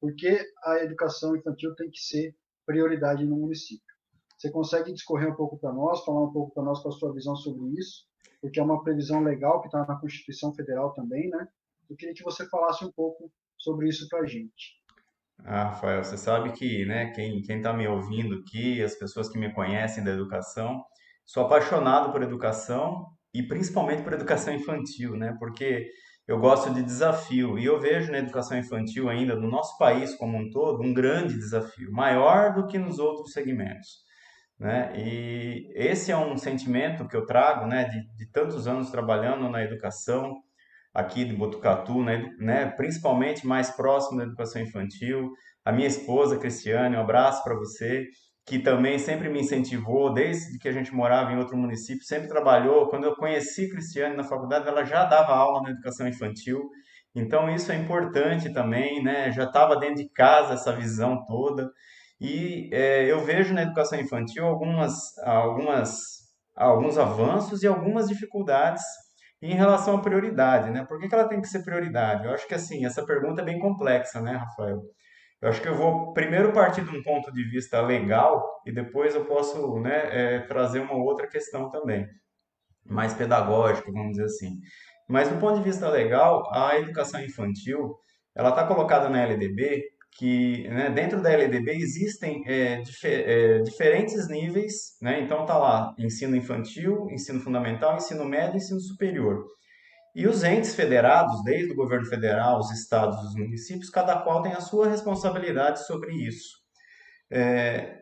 por que a educação infantil tem que ser prioridade no município. Você consegue discorrer um pouco para nós, falar um pouco para nós com a sua visão sobre isso? Porque é uma previsão legal que está na Constituição Federal também, né? Eu queria que você falasse um pouco sobre isso para a gente. Rafael, você sabe que, né, quem está me ouvindo aqui, as pessoas que me conhecem da educação, sou apaixonado por educação e principalmente por educação infantil, né, porque eu gosto de desafio e eu vejo na educação infantil ainda, no nosso país como um todo, um grande desafio, maior do que nos outros segmentos, né, e esse é um sentimento que eu trago, né, de tantos anos trabalhando na educação, aqui de Botucatu, né, principalmente mais próximo da educação infantil. A minha esposa, Cristiane, um abraço para você, que também sempre me incentivou, desde que a gente morava em outro município, sempre trabalhou. Quando eu conheci Cristiane na faculdade, ela já dava aula na educação infantil. Então, isso é importante também, né? Já estava dentro de casa essa visão toda. E eu vejo na educação infantil alguns avanços e algumas dificuldades em relação à prioridade, né? Por que que ela tem que ser prioridade? Eu acho que assim, essa pergunta é bem complexa, né, Rafael? Eu acho que eu vou primeiro partir de um ponto de vista legal e depois eu posso, né, trazer uma outra questão também, mais pedagógica, vamos dizer assim. Mas do ponto de vista legal, a educação infantil, ela está colocada na LDB que, né, dentro da LDB existem diferentes níveis, né? Então tá lá ensino infantil, ensino fundamental, ensino médio, ensino superior. E os entes federados, desde o governo federal, os estados, os municípios, cada qual tem a sua responsabilidade sobre isso.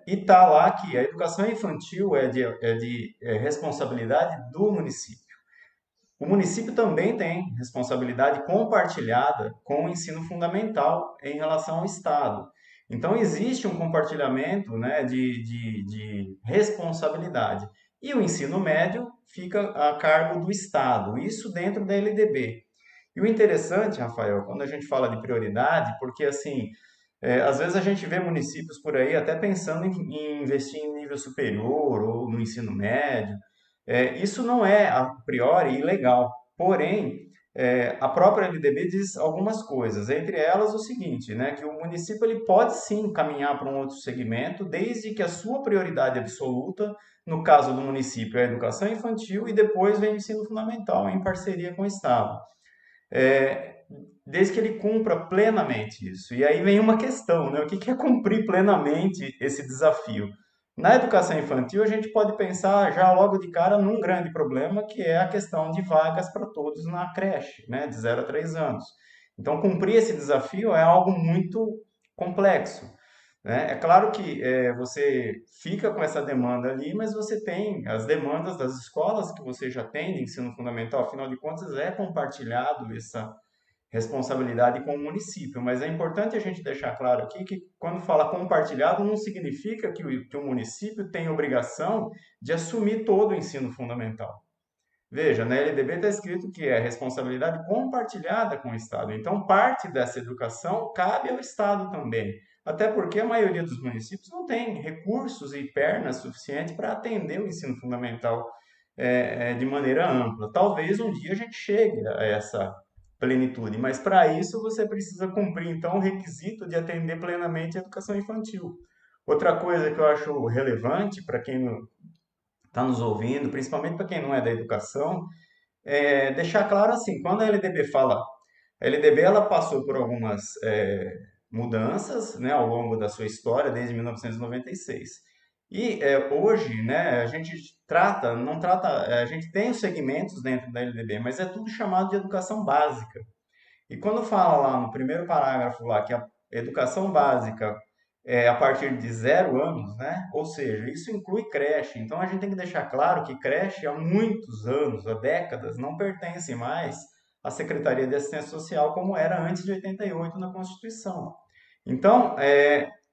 E está lá que a educação infantil é de responsabilidade do município. O município também tem responsabilidade compartilhada com o ensino fundamental em relação ao Estado. Então, existe um compartilhamento, né, de responsabilidade. E o ensino médio fica a cargo do Estado, isso dentro da LDB. E o interessante, Rafael, quando a gente fala de prioridade, porque assim, às vezes a gente vê municípios por aí até pensando em investir em nível superior ou no ensino médio. Isso não é, a priori, ilegal. Porém, a própria LDB diz algumas coisas, entre elas o seguinte, né, que o município ele pode sim caminhar para um outro segmento, desde que a sua prioridade absoluta, no caso do município, é a educação infantil e depois vem o ensino fundamental em parceria com o Estado. É, desde que ele cumpra plenamente isso. E aí vem uma questão, né? O que é cumprir plenamente esse desafio? Na educação infantil, a gente pode pensar já logo de cara num grande problema, que é a questão de vagas para todos na creche, né? De 0 a 3 anos. Então, cumprir esse desafio é algo muito complexo, né? É claro que você fica com essa demanda ali, mas você tem as demandas das escolas que você já tem de ensino fundamental, afinal de contas, é compartilhado essa responsabilidade com o município. Mas é importante a gente deixar claro aqui que, quando fala compartilhado, não significa que o município tem obrigação de assumir todo o ensino fundamental. Veja, na LDB está escrito que é responsabilidade compartilhada com o Estado. Então, parte dessa educação cabe ao Estado também. Até porque a maioria dos municípios não tem recursos e pernas suficientes para atender o ensino fundamental de maneira ampla. Talvez um dia a gente chegue a essa plenitude, mas para isso você precisa cumprir, então, o requisito de atender plenamente a educação infantil. Outra coisa que eu acho relevante para quem está nos ouvindo, principalmente para quem não é da educação, deixar claro assim, quando a LDB fala, a LDB ela passou por algumas mudanças, né, ao longo da sua história, desde 1996. E hoje, né, a gente trata, não trata, a gente tem os segmentos dentro da LDB, mas é tudo chamado de educação básica. E quando fala lá no primeiro parágrafo lá que a educação básica é a partir de 0 anos, né? Ou seja, isso inclui creche. Então a gente tem que deixar claro que creche há muitos anos, há décadas, não pertence mais à Secretaria de Assistência Social como era antes de 88 na Constituição. Então,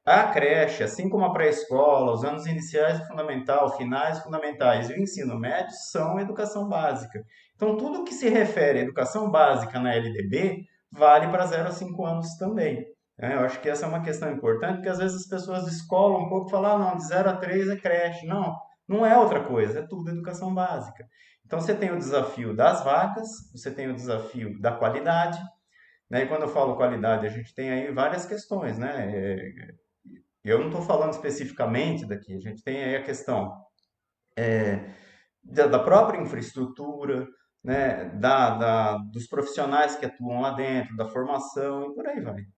a creche, assim como a pré-escola, os anos iniciais do fundamental, finais fundamentais e o ensino médio são educação básica. Então, tudo que se refere à educação básica na LDB vale para 0 a 5 anos também, né? Eu acho que essa é uma questão importante, porque às vezes as pessoas descolam um pouco e falam, ah, não, de 0 a 3 é creche. Não, não é outra coisa, é tudo educação básica. Então, você tem o desafio das vagas, você tem o desafio da qualidade, né? E quando eu falo qualidade, a gente tem aí várias questões, né? Eu não estou falando especificamente daqui, a gente tem aí a questão da própria infraestrutura, né? Dos profissionais que atuam lá dentro, da formação e por aí vai.